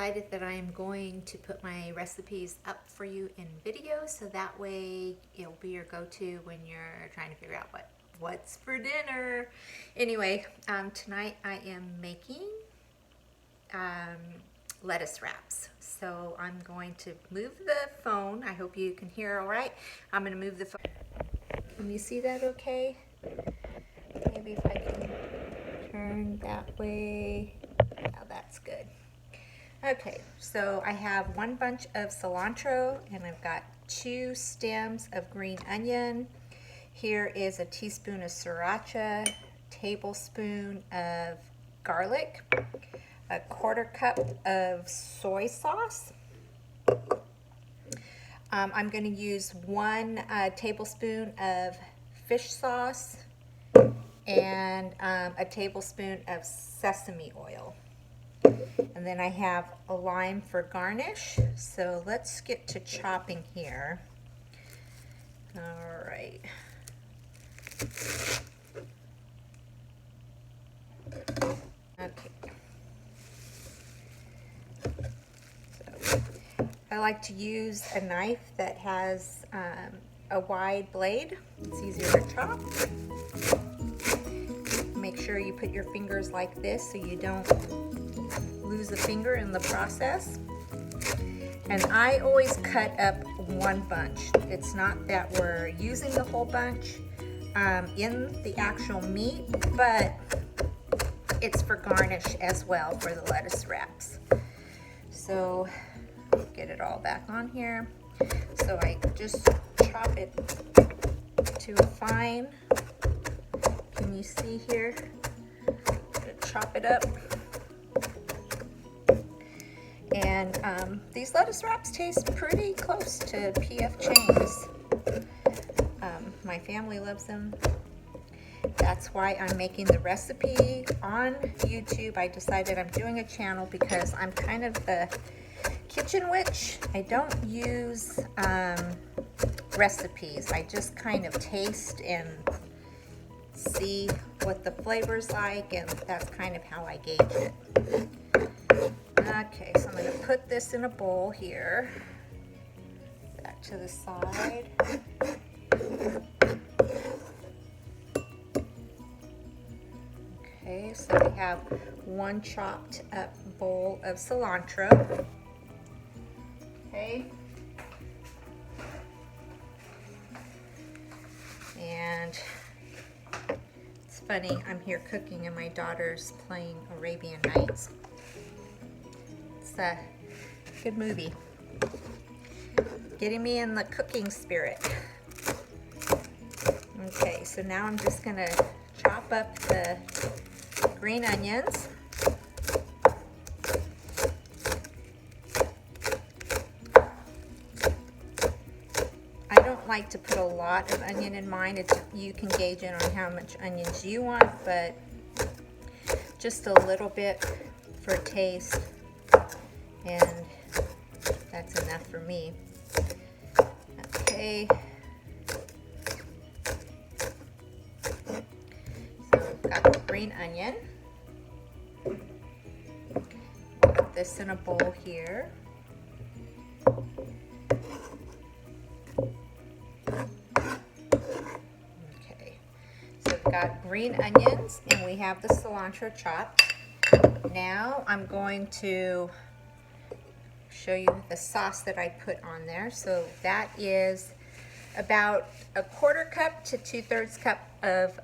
decided that I'm going to put my recipes up for you in video, so that way it'll be your go-to when you're trying to figure out what's for dinner. Anyway, tonight I am making lettuce wraps. So I'm going to move the phone. I hope you can hear all right. I'm going to move the phone. Can you see that okay? Maybe if I can turn that way. Now that's good. Okay, so I have one bunch of cilantro and I've got 2 stems of green onion. Here is a teaspoon of sriracha, tablespoon of garlic, a 1/4 cup of soy sauce. I'm going to use 1 tablespoon of fish sauce and a tablespoon of sesame oil. And then I have a lime for garnish. So let's get to chopping here. All right. Okay. So I like to use a knife that has a wide blade. It's easier to chop. Make sure you put your fingers like this so you don't lose a finger in the process. And I always cut up one bunch. It's not that we're using the whole bunch in the actual meat, but it's for garnish as well for the lettuce wraps. So get it all back on here. So I just chop it to a fine. Can you see here? Chop it up. And these lettuce wraps taste pretty close to P.F. Chang's. My family loves them. That's why I'm making the recipe on YouTube. I decided I'm doing a channel because I'm kind of the kitchen witch. I don't use recipes. I just kind of taste and see what the flavor's like, and that's kind of how I gauge it. Okay, so I'm going to put this in a bowl here. Back to the side. Okay, so we have 1 chopped up bowl of cilantro. Okay. And it's funny, I'm here cooking and my daughter's playing Arabian Nights. It's a good movie. Getting me in the cooking spirit. Okay, so now I'm just going to chop up the green onions. I don't like to put a lot of onion in mine. You can gauge it on how much onions you want, but just a little bit for taste, and that's enough for me. Okay. So I've got the green onion. Put this in a bowl here. Okay. So we've got green onions and we have the cilantro chopped. Now I'm going to show you the sauce that I put on there. So that is about a 1/4 cup to 2/3 cup of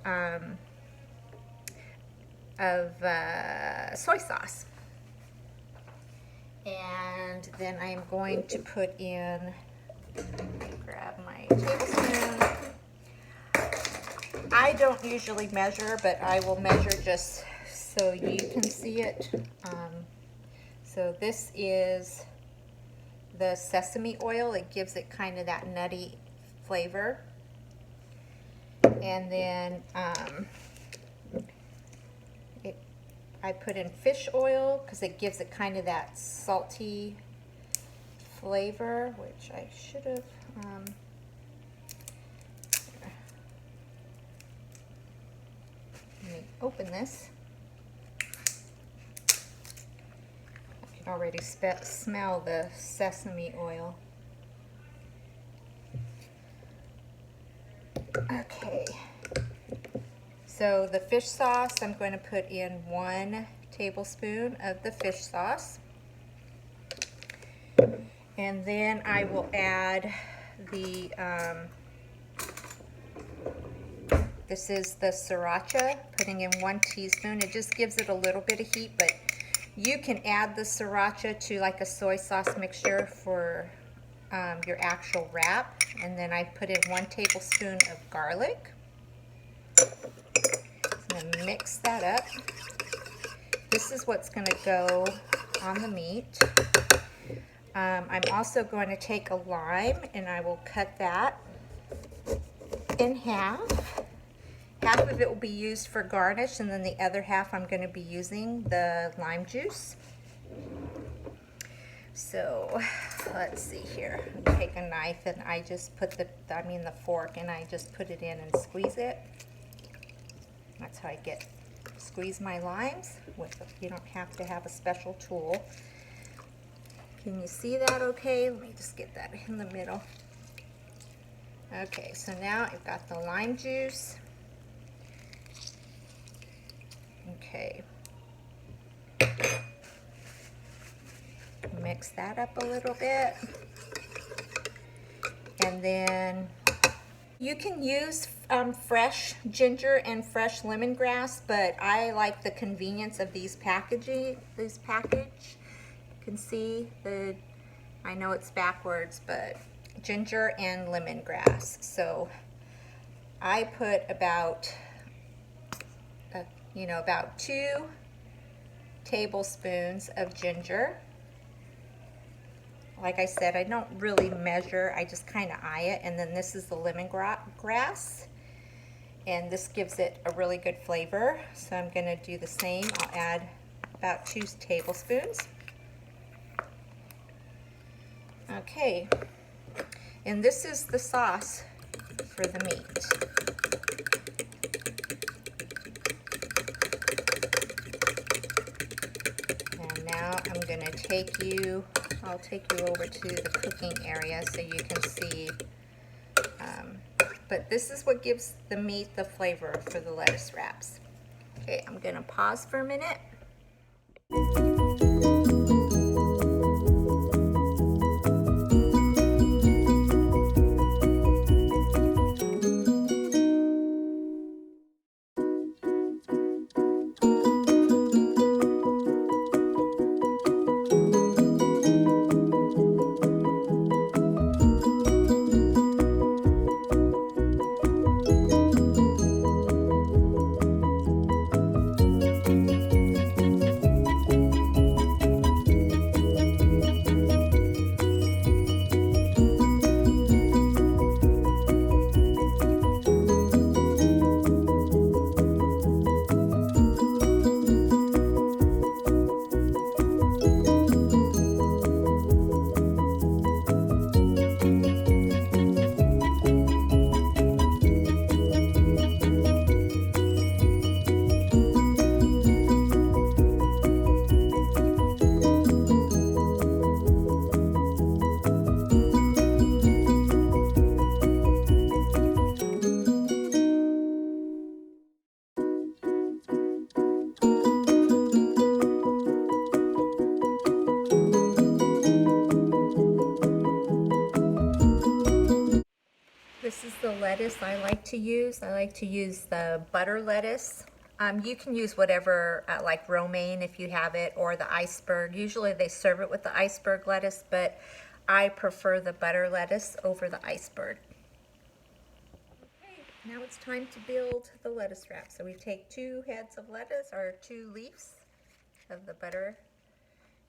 soy sauce. And then I'm going to put in, grab my tablespoon. I don't usually measure, but I will measure just so you can see it. So this is the sesame oil. It gives it kind of that nutty flavor. And then I put in fish oil because it gives it kind of that salty flavor, which I should have let me open this. already smell the sesame oil. Okay, so the fish sauce, I'm going to put in 1 tablespoon of the fish sauce. And then I will add the, this is the sriracha, putting in 1 teaspoon. It just gives it a little bit of heat, but you can add the sriracha to like a soy sauce mixture for your actual wrap. And then I put in 1 tablespoon of garlic. So I'm going to mix that up. This is what's going to go on the meat. I'm also going to take a lime and I will cut that in half. Half of it will be used for garnish, and then the other half I'm going to be using the lime juice. So let's see here. Take a knife and I just put the fork, and I just put it in and squeeze it. That's how I squeeze my limes. You don't have to have a special tool. Can you see that okay? Let me just get that in the middle. Okay, so now I've got the lime juice. Okay. Mix that up a little bit. And then you can use fresh ginger and fresh lemongrass, but I like the convenience of these package. You can see I know it's backwards, but ginger and lemongrass. So I put about 2 tablespoons of ginger. Like I said, I don't really measure, I just kind of eye it. And then this is the lemongrass, and this gives it a really good flavor. So I'm going to do the same. I'll add about 2 tablespoons. Okay, and this is the sauce for the meat. I'm going to I'll take you over to the cooking area so you can see, but this is what gives the meat the flavor for the lettuce wraps. Okay, I'm going to pause for a minute. This is the lettuce I like to use. I like to use the butter lettuce. You can use whatever, like romaine if you have it, or the iceberg. Usually they serve it with the iceberg lettuce, but I prefer the butter lettuce over the iceberg. Okay, now it's time to build the lettuce wrap. So we take 2 heads of lettuce, or 2 leaves of the butter,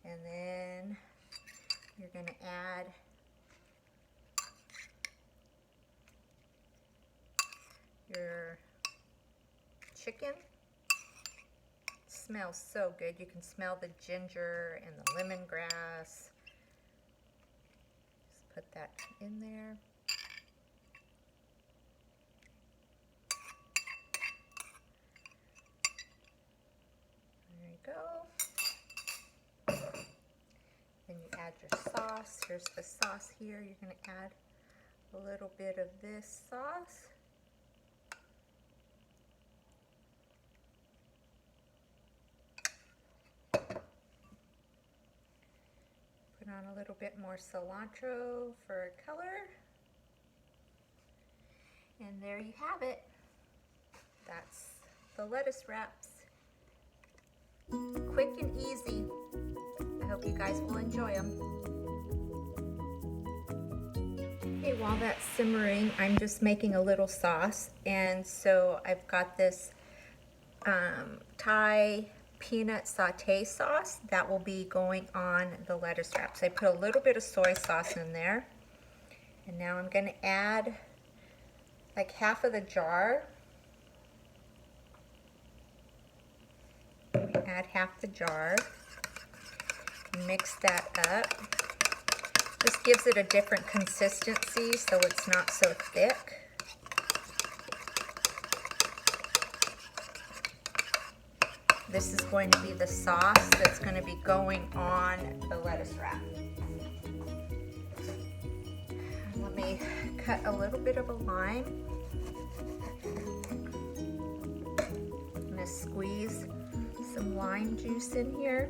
and then you're going to add your chicken. It smells so good. You can smell the ginger and the lemongrass. Just put that in there. There you go. add your sauce. Here's the sauce here. You're going to add a little bit of this sauce. Put on a little bit more cilantro for color. And there you have it. That's the lettuce wraps. Quick and easy. I hope you guys will enjoy them. Okay, while that's simmering, I'm just making a little sauce. And so I've got this Thai peanut saute sauce that will be going on the lettuce wraps. I put a little bit of soy sauce in there. And now I'm going to add like half of the jar. Add half the jar. Mix that up. This gives it a different consistency so it's not so thick. This is going to be the sauce that's going to be going on the lettuce wrap. Let me cut a little bit of a lime. I'm going to squeeze some lime juice in here,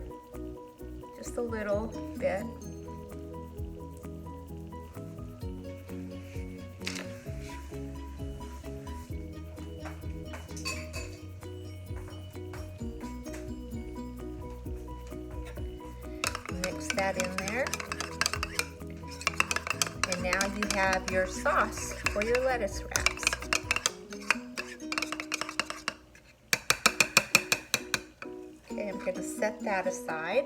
just a little bit. Mix that in there. And now you have your sauce for your lettuce wraps. Okay, I'm going to set that aside.